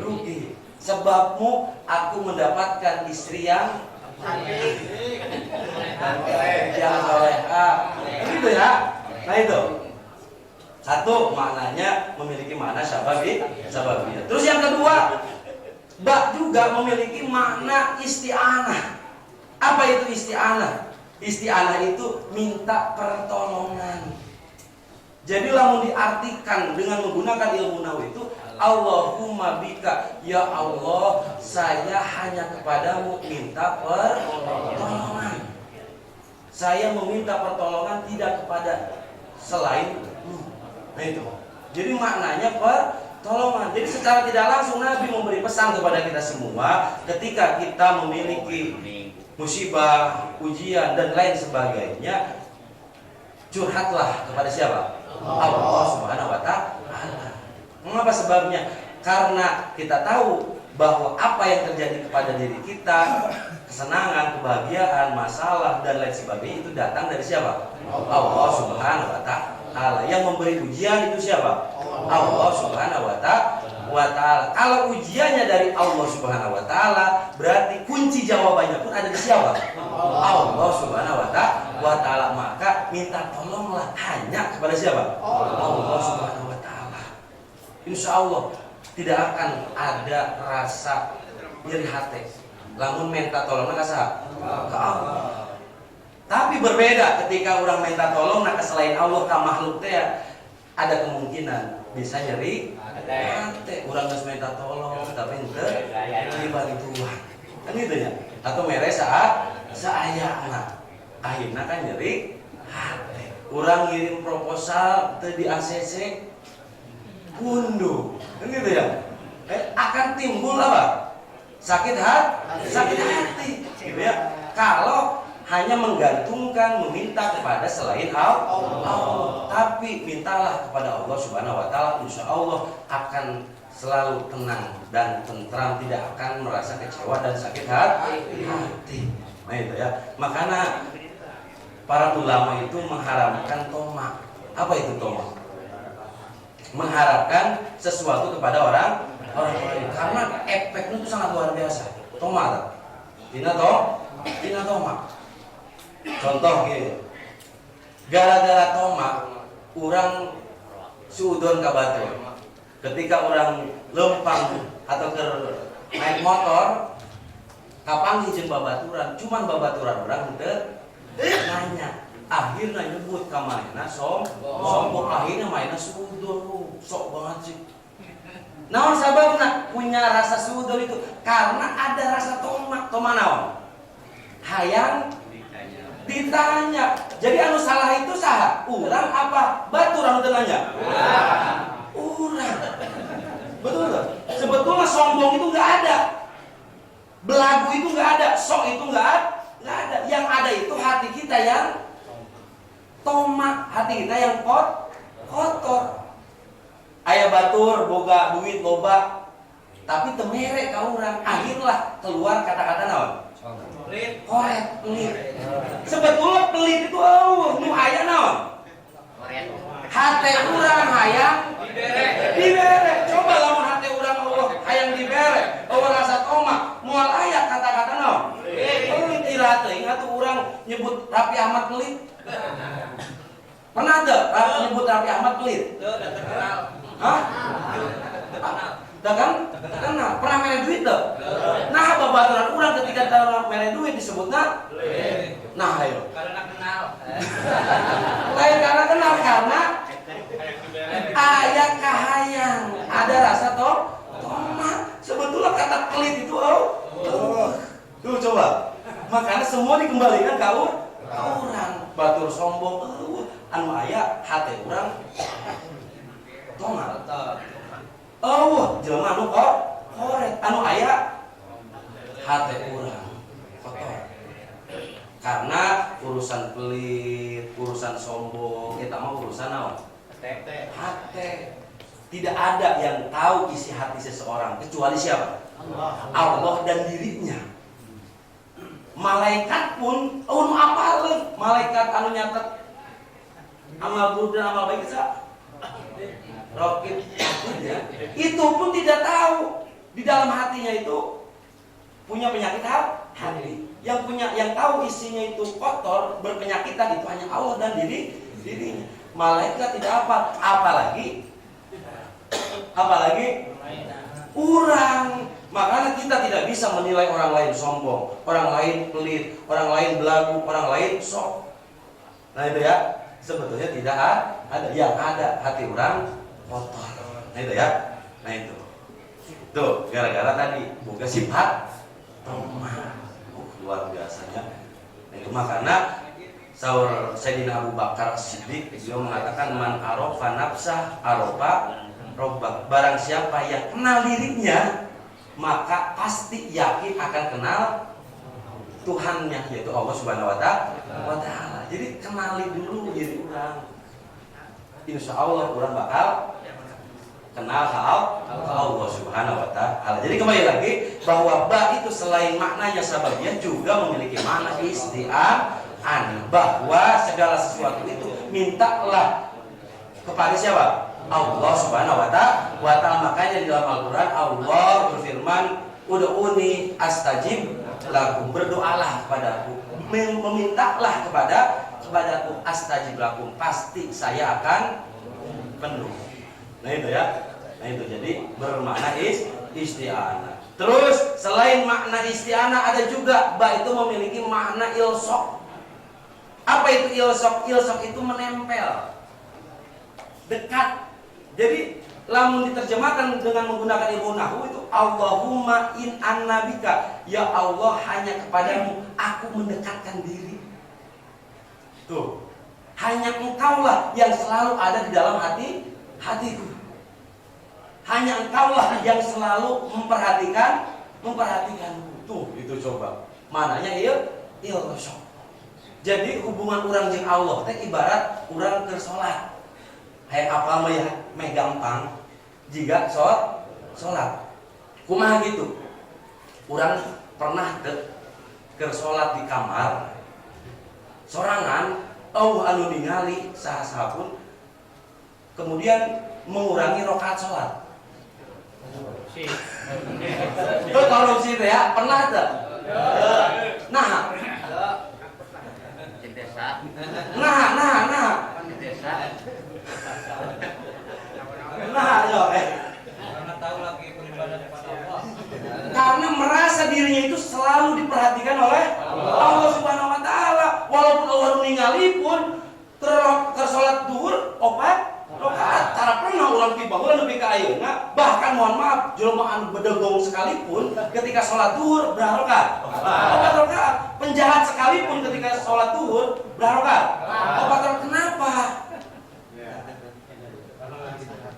rugi. Sebabmu aku mendapatkan istri yang solehah. Gitu ya. Nah itu. Satu maknanya memiliki makna sababiyah. Terus yang kedua, bak juga memiliki makna isti'anah. Apa itu isti'anah? Isti'anah itu minta pertolongan. Jadi lamun diartikan dengan menggunakan ilmu nahwu itu, Allahumma bika, ya Allah, saya hanya kepadamu minta pertolongan. Saya meminta pertolongan tidak kepada selainmu. Nah itu. Jadi maknanya pertolongan. Jadi secara tidak langsung Nabi memberi pesan kepada kita semua, ketika kita memiliki musibah, ujian dan lain sebagainya, curhatlah kepada siapa? Allah Subhanahu wa taala. Mengapa sebabnya? Karena kita tahu bahwa apa yang terjadi kepada diri kita, kesenangan, kebahagiaan, masalah dan lain sebagainya itu datang dari siapa? Allah Subhanahu wa taala. Yang memberi ujian itu siapa? Allah Subhanahu wa taala. Kalau ujiannya dari Allah Subhanahu wa taala, berarti kunci jawabannya pun ada di siapa? Allah Subhanahu wa taala. Maka maka minta tolonglah hanya kepada siapa? Allah Subhanahu wa taala. Insya Allah tidak akan ada rasa nyeri hati. Lamun minta tolongnya ke Allah. Tapi berbeda ketika orang minta tolong ke selain Allah ke makhluk teh ada kemungkinan bisa nyeri hati. Orang harus minta tolong tapi ente dibantu Tuhan. Kan gitu ya. Atau mere saayana. Akhirnya kan nyeri hati. Orang ngirim proposal teh di ACC punduh. Kan gitu ya. Akan timbul apa? Sakit hati. Gitu ya. Kalau hanya menggantungkan, meminta kepada selain Allah. Tapi mintalah kepada Allah Subhanahu wa taala, insya Allah akan selalu tenang dan tentram, tidak akan merasa kecewa dan sakit hati. Nah itu ya. Makanya para ulama itu mengharamkan tomak. Apa itu tomak? Mengharapkan sesuatu kepada orang lain. Karena efeknya itu sangat luar biasa. Tomak. Tina tomak. Contoh gitu. Gara-gara tomak, orang suudon ka batur. Ketika orang lempang atau ke naik motor, kapan izin babaturan? Cuman babaturan orang henteu nanya. Akhirnya nyebut ka maena sombong, akhirnya maena suudon. Sok banget sih. Naon sababna punya rasa suudon itu? Karena ada rasa tomak. Tomak naon? Hayang ditanya. Jadi anu salah itu saha? Urang apa batur anu nanya? Urang. Betul tuh. Sebetulnya sombong itu nggak ada. Belagu itu nggak ada, sok itu nggak ada. Yang ada itu hati kita yang tomak, hati kita yang kotor. Aya batur boga duit loba, tapi temere ka urang. Akhirlah keluar kata-kata naon? Koret, pelit. Sebetulnya pelit itu nu aya naon? Hate urang hayang dibere. Coba lamun hate urang Allah hayang dibere, eueuh rasa tomak, moal aya kata-kata naon? Pelit ira teuing atuh urang nyebut Raffi Ahmad pelit. Pernah teu nyebut Raffi Ahmad pelit? Hah? Dagang? Kenal. Pernah mere duit tuh? Nah, babaturan urang ketika taruh mere duit disebutna nah, ayo. Karena kenal. Lain karena kenal, karena aya kahayang, ada rasa tomak. Sebetulnya kata pelit itu tuh coba. Makanya semua dikembalikan ke urang. Batur sombong, anu aya hate urang tomak. Jelema anu korek anu aya hate urang kotor. Karena urusan pelit, urusan sombong, kita mah urusan naon? Hate. Tidak ada yang tahu isi hati seseorang kecuali siapa? Allah dan dirinya. Malaikat pun anu apaleun, malaikat anu nyatet amal buruk dan amal baik sa Rokit ya. Itu pun tidak tahu di dalam hatinya itu punya penyakit hati. Yang tahu isinya itu kotor, berpenyakitan itu hanya Allah dan dirinya. Malaikat tidak apalagi urang. Makanya kita tidak bisa menilai orang lain sombong, orang lain pelit, orang lain belagu, orang lain sok. Nah itu ya, sebetulnya tidak ada. Yang ada hati orang kotor. Nah itu ya. Nah itu. Tuh, gara-gara tadi boga sifat tomak. Luar biasanya. Nah, itu makanya saur Sayyidina Abu Bakar Siddiq beliau mengatakan man arafa nafsah arafa rabbah. Barang siapa yang kenal dirinya, maka pasti yakin akan kenal Tuhannya, yaitu Allah Subhanahu wa taala. Jadi kenali dulu diri orang. Insya Allah orang bakal kenal Allah Subhanahu wa taala. Jadi kembali lagi bahwa ba itu selain maknanya sababnya juga memiliki makna isti'an, bahwa segala sesuatu itu mintalah kepada siapa? Allah Subhanahu wa taala. Makanya di dalam Al-Qur'an Allah berfirman, "Ud'uni astajib lakum." Berdoalah kepadaku, memintalah kepada kepadaku astajib lakum, pasti saya akan penuh. Nah itu ya. Nah itu jadi bermakna isti'anah. Terus selain makna isti'anah ada juga ba itu memiliki makna ilsok. Apa itu ilsok? Ilsok itu menempel, dekat. Jadi lamun diterjemahkan dengan menggunakan ilmu nahwu itu Allahumma in annabika, ya Allah hanya kepadamu aku mendekatkan diri. Tuh, hanya engkaulah yang selalu ada di dalam hatiku. Hanya engkaulah yang selalu memperhatikanku. Tuh, itu coba. Mananya ilsok. Jadi hubungan orang jeung Allah teh ibarat orang keur salat. Hayang apa mah ya meh gampang. Jika salat. Kumaha gitu? Urang pernah keur salat di kamar. Sorangan anu ningali saha-saha pun kemudian mengurangi rakaat salat. Itu korupsi teh ya, pernah teh? Nah. Nah, yo Karena tahu lagi beribadah kepada Allah. Karena merasa dirinya itu selalu diperhatikan oleh Allah Subhanahu wa taala. Walaupun Allah ningali pun tersolat duhur opat rakaat. Cara pernah ulang tiba ulang lebih ke ayeuna, bahkan mohon maaf, jelema anu bedegong sekalipun ketika sholat duhur berapa rakaat? Opat rakaat. Penjahat sekalipun ketika sholat duhur berapa rakaat? Opat rakaat. Kenapa?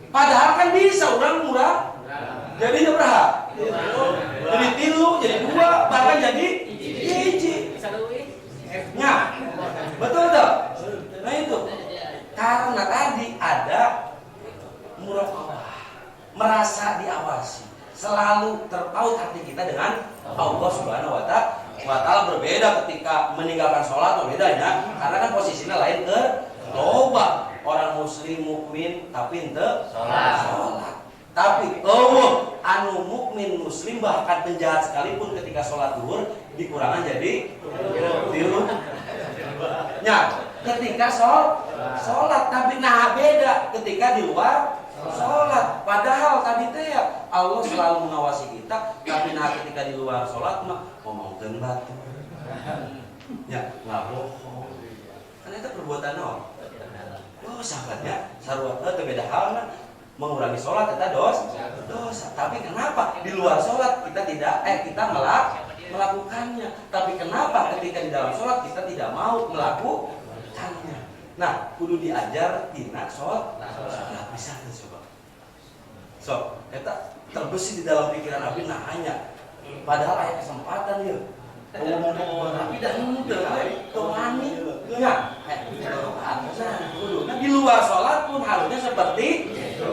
Padahal kan bisa orang murah. Jadinya berapa? Jadi 3, jadi 2, bahkan jadi 1. Ya, betul tuh. Nah itu. Karena tadi ada muraqabah, merasa diawasi, selalu terpaut hati kita dengan Allah Subhanahu wa taala. Berbeda ketika meninggalkan sholat, bedanya karena kan posisinya lain ke loba orang muslim mukmin tapi ente sholat. Tapi anu mukmin muslim bahkan penjahat sekalipun ketika sholat zuhur dikurangan jadi 3. Ya, ketika sholat tapi nah beda ketika di luar sholat. Padahal tadi teh ya Allah selalu mengawasi kita, tapi nah ketika di luar sholat mah ngomongkeun batu. Ya, nggak bohong. Kan itu perbuatan naon? Oh, sahabatnya sarua teh beda halna. Mengurangi sholat kita dosa. Tapi kenapa di luar sholat kita kita melakukannya? Tapi kenapa ketika di dalam sholat kita tidak mau melakukannya? Nah, kudu diajar tina sholat. Bisa tuh coba. So, kita terbesit di dalam pikiran Abi nah hanya. Padahal ada kesempatan ya. Tapi dah mudah, temani. Nah, di luar sholat pun harusnya seperti itu.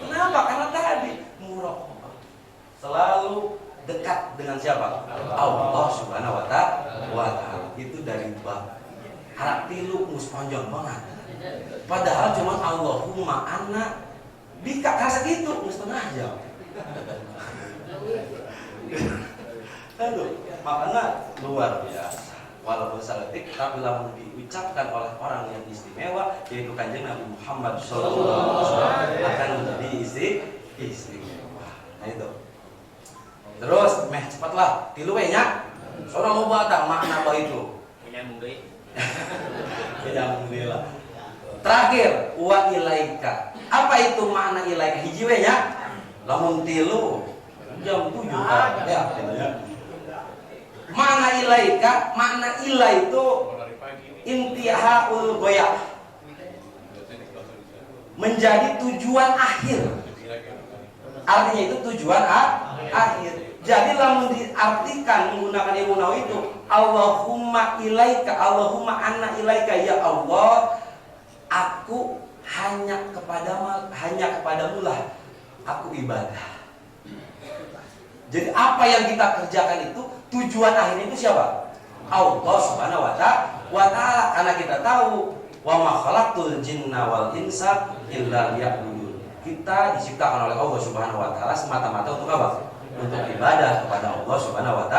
Kenapa? Karena tadi muraqabah. Selalu dekat dengan siapa? Allah Subhanahu wa taala. Itu dari bab harap tilu mus panjang banget. Padahal cuma Allahumma anna bika kasa gitu mus setengah jam. Aduh, makanya luar biasa. Walaupun saletik tapi lamun diucapkan oleh orang yang istimewa yaitu Kanjeng Nabi Muhammad SAW akan menjadi istimewa. Nah itu. Terus cepatlah tilu we nya. Soalnya mau baca makna apa itu? Menyambung deui. Menyambung deui lah. Terakhir wa ilaika. Apa itu makna ilaika? Hiji we nya. Lamun tilu jam 7 ya. Makna ilaika, makna ila itu intihaul ghayah. Menjadi tujuan akhir. Artinya itu tujuan akhir. Jadi lamun diartikan menggunakan ilmu nahwu itu Allahumma ilaika, Allahumma anna ilaika, ya Allah, aku hanya kepadamu lah aku ibadah. Jadi apa yang kita kerjakan itu tujuan akhirnya itu siapa? Allah Subhanahu wa taala. Karena kita tahu wa ma khalaqtul jinna wal insa illa liya'budun. Kita diciptakan oleh Allah Subhanahu wa taala semata-mata untuk apa? Untuk ibadah kepada Allah Subhanahu wa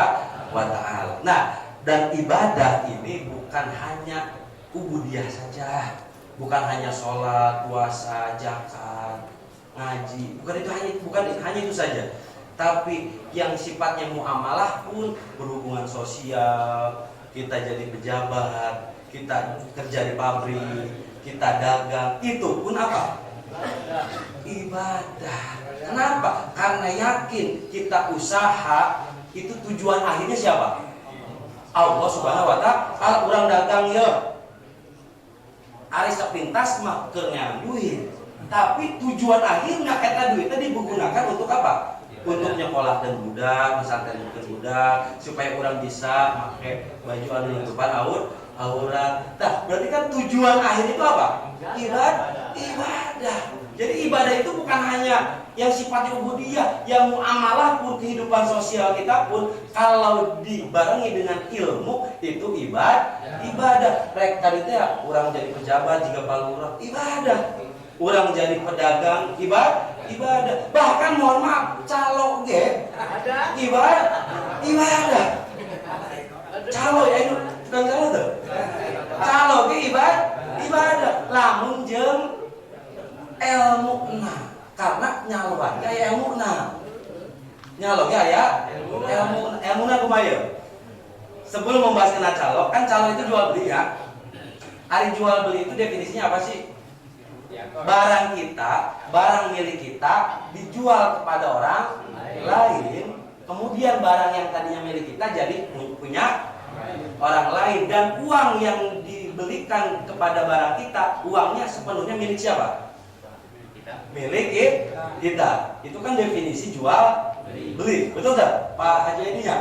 taala. Nah, dan ibadah ini bukan hanya ubudiyah saja, bukan hanya sholat, puasa, zakat, ngaji, bukan hanya itu saja, tapi yang sifatnya muamalah pun berhubungan sosial. Kita jadi pejabat, kita kerja di pabrik, kita dagang, itu pun apa? Ibadah. Kenapa? Karena yakin kita usaha itu tujuan akhirnya siapa? Allah Subhanahu wa Ta'ala. Orang dagang ya ari sepintas mah keur duit, tapi tujuan akhirnya eta duitnya digunakan untuk apa? Untuk nyekolah dan budak, pesantren dan budak, supaya orang bisa pakai baju anu nutupan aurat. Nah, berarti kan tujuan akhir itu apa? Ibadah. Jadi ibadah itu bukan hanya yang sifatnya ubudiyah, yang muamalah pun, kehidupan sosial kita pun kalau dibarengi dengan ilmu itu ibadah. Rek tadi teh orang jadi pejabat juga palurah ibadah. Orang jadi pedagang ibadah. Bahkan mohon maaf, calo ge ibadah. Calo ya itu tukang calo tuh. Calo ge ibadah. Lamun jeung ilmu karena nyaloan kayak ilmu nyalo ya ilmu kumaha. Sebelum membahas kena calo, kan calo itu jual beli ya. Ari jual beli itu definisinya apa sih? Barang kita, barang milik kita dijual kepada orang lain, kemudian barang yang tadinya milik kita jadi punya orang lain, dan uang yang dibelikan kepada barang kita, uangnya sepenuhnya milik siapa? Milik kita. Itu kan definisi jual beli, betul tak Pak Haji ininya?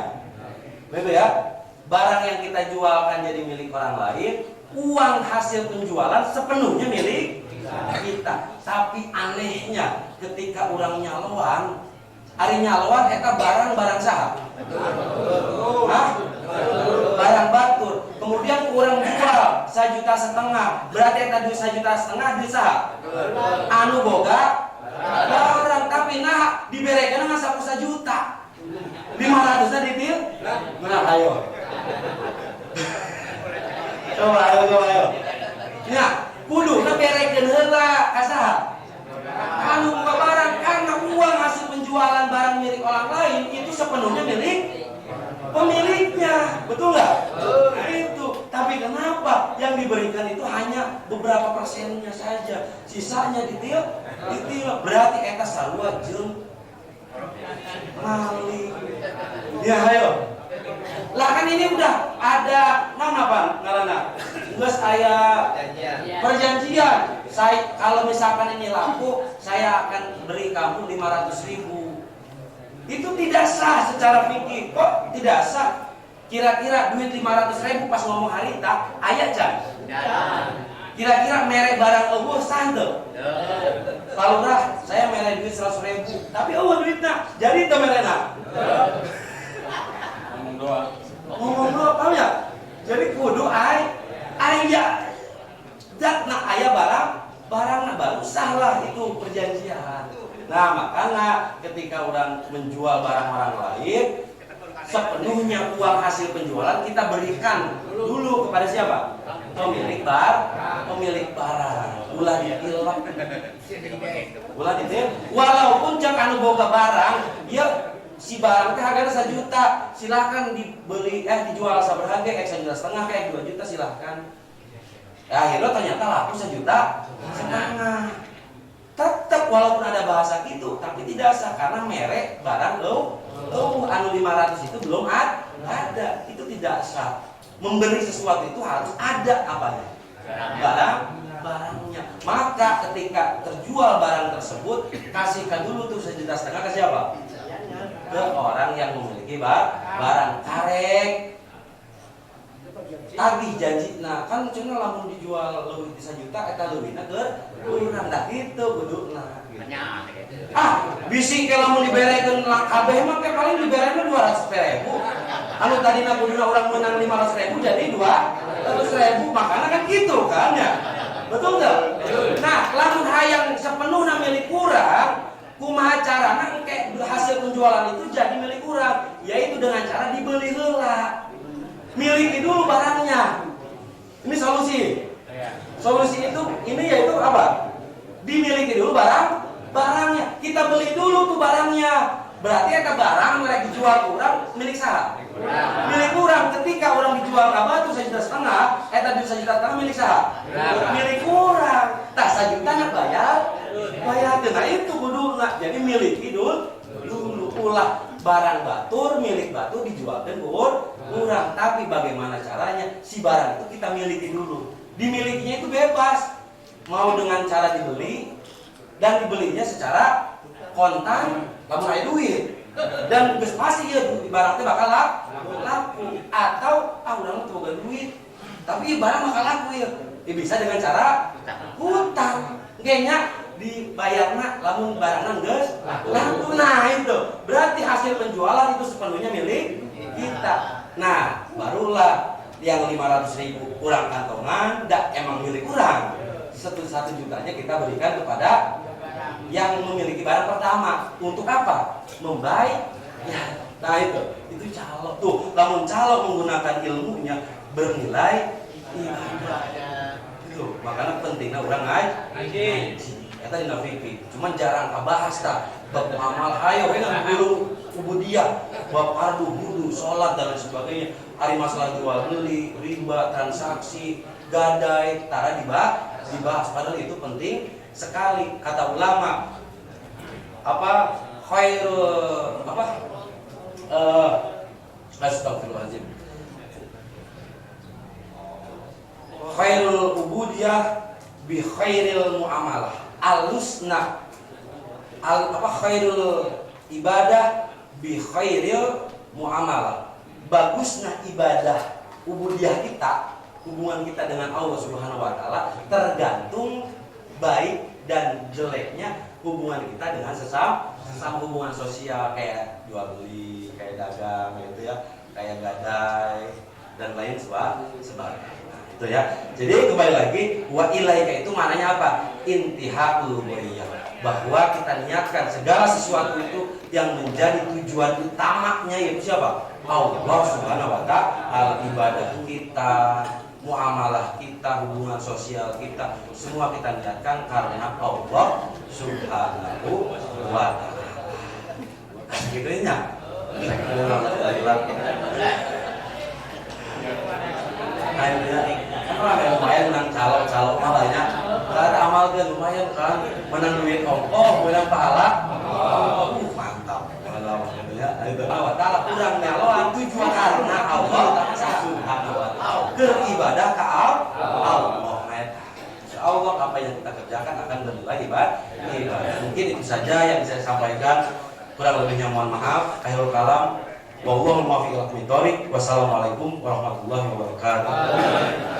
Betul ya? Barang yang kita jualkan jadi milik orang lain, uang hasil penjualan sepenuhnya milik kita. Tapi anehnya ketika orang nyaloan, ari nyaloan eta barang saha? Barang batur. Kemudian orang jual 1,5 juta, berarti eta duit 1,5 juta duit saha? Anu boga barang, tapi nah diberekeun ngan 1 juta. 500-nya ditil. Nah, ayo. Coba ayo. Nah, kuduna berekeun heula ka saha? Anu boga barang, karena uang hasil penjualan barang milik orang lain itu sepenuhnya milik pemiliknya, betul nggak? Nah, itu. Tapi kenapa yang diberikan itu hanya beberapa persennya saja, sisanya ditil? Berarti eta sarua jeung maling. Ya, ayo. Lah kan ini udah ada ngaranna? Geus aya perjanjian. Saya kalau misalkan ini laku, saya akan beri kamu 500.000. Itu tidak sah secara fikih. Kok tidak sah? Kira-kira duit 500.000 pas ngomong harita aya can? Kira-kira mere barang eueuh sah teu? Palurah, saya mere duit 100.000, tapi eueuh duitna. Jadi teu merena? Ngomong doang, paham ya? Jadi kudu aya datna aya barangna baru sah lah itu perjanjian. Nah, makanya ketika orang menjual barang orang lain, sepenuhnya uang hasil penjualan kita berikan dulu kepada siapa? Pemilik barang. Ulah ditilap. Walaupun cek anu boga barang, ya si barang teh harganya 1 juta, silahkan dijual saberharga kayak 1,5 juta, kayak 2 juta silahkan. Akhirnya ternyata laku 1,5 juta. Tetap walaupun ada bahasa gitu, tapi tidak sah karena merek barang anu 500 itu belum ada. Itu tidak sah. Memberi sesuatu itu harus ada apanya? Barangnya. Maka ketika terjual barang tersebut, kasihkan dulu tuh 1,5 juta ke siapa? Ke orang yang memiliki barang. Karek tagih janji. Nah, kan cenah lamun dijual leuwih ti 1 juta eta leuwihna ke urang dah kitu kuduna. Bisi ke lamun diberekeun kabeh mah teh paling diberekeun 200.000. Anu tadina kuduna urang menang 500.000 jadi 200.000. Makanya kan gitu kan ya. Betul enggak? Nah, lamun hayang sepenuhna milik urang, kumaha carana engke hasil penjualan itu jadi milik urang? Yaitu dengan cara dibeli heula. Miliki dulu barangnya. Ini solusi. ini yaitu apa? Dimiliki dulu barangnya. Kita beli dulu tuh barangnya. Berarti eta barang mereka dijual kurang milik saha? Milik kurang. Ketika orang dijual apa tuh 1,5 juta, eta 1,5 juta milik saha? Milik kurang. Tah 1 juta bayar. Nah itu kuduna. Jadi miliki dulu ulah barang batur milik batur dijualkan kurang. Tapi bagaimana caranya? Si barang itu kita miliki dulu. Dimilikinya itu bebas. Mau dengan cara dibeli dan dibelinya secara kontan, lamun aya duit. Dan geus pasti ya barang teh bakal laku atau urang teu boga duit. Tapi barang bakal laku ya. Bisa dengan cara hutang. Gengnya dibayarna lamun barangna geus laku. Nah itu berarti hasil penjualan itu sepenuhnya milik kita. Nah, barulah yang 500.000 kurang kantongan, emang milik kurang. 1 jutanya kita berikan kepada yang memiliki barang pertama. Untuk apa? Membayar. Ya, nah itu calo tuh. Lamun calo menggunakan ilmunya bernilai ibadah. Itu makanya pentingnya orang ngaji. Eta dina fikih. Cuman jarang kabahas tah. Bab amal hayo enak guru ubudiyah, bab fardu, wudu, salat dan lain sebagainya. Ari masalah jual beli, riba, transaksi, gadai, tara dibahas. Padahal itu penting sekali. Kata ulama astagfirullahaladzim, khairul ubudiyah bi khairil muamalah, khairul ibadah bi khairil muamalah. Bagusnya ibadah ubudiyah kita, hubungan kita dengan Allah Subhanahu wa taala tergantung baik dan jeleknya hubungan kita dengan sesama hubungan sosial, kayak jual beli, kayak dagang gitu ya, kayak gadai dan lain sebagainya. Itu ya. Jadi kembali lagi, wa ilaika itu maknanya apa? Intihaul ghaiyah. Bahwa kita niatkan segala sesuatu itu yang menjadi tujuan utamanya yaitu siapa? Allah Subhanahu wa taala. Ibadah kita, muamalah kita, hubungan sosial kita, semua kita niatkan karena Allah Subhanahu wa taala. Gitunya. Lumayan menang calo banyak. Ada amal kan lumayan kan, menang duit menang pahala. Mantap. Ya, itu Allah taala kurang nyaloan tujuan karena Allah Subhanahu wa taala. Beribadah ke Allah. Insyaallah apa yang kita kerjakan akan bernilai ibadah. Mungkin itu saja yang bisa saya sampaikan. Kurang lebihnya mohon maaf. Akhirul kalam. Wallahul muwaffiq ila Wassalamualaikum warahmatullahi wabarakatuh.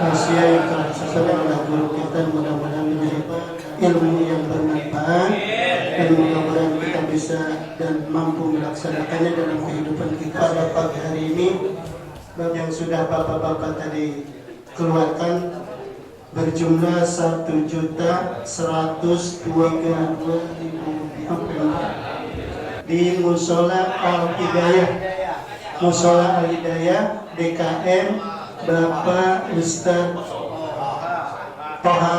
Rahasia yang telah disampaikan oleh guru kita mudah-mudahan menjadi ilmu yang bermanfaat dan mudah-mudahan kita bisa dan mampu melaksanakannya dalam kehidupan kita. Pada pagi hari ini yang sudah bapak-bapak tadi keluarkan berjumlah 1.122.000 rupiah di Musola Al-Hidayah. Musola Al-Hidayah DKM Bapak Ustaz Toha.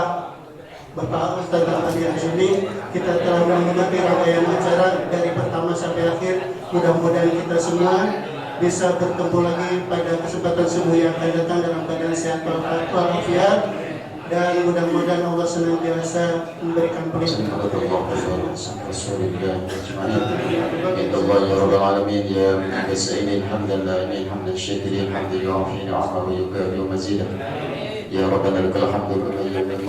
Bapak Ustaz tadi ini kita telah mengikuti rangkaian acara dari pertama sampai akhir. Mudah-mudahan kita semua bisa bertemu lagi pada kesempatan subuh yang akan datang dalam keadaan sehat walafiat, dan mudah-mudahan Allah senantiasa memberikan pelindungan. Ya Rabbana lakal hamdu kama yanbaghi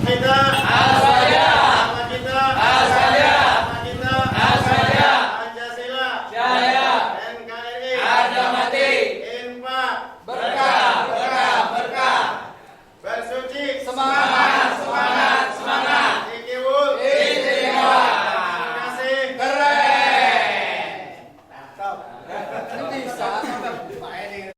Kita Bisa sampai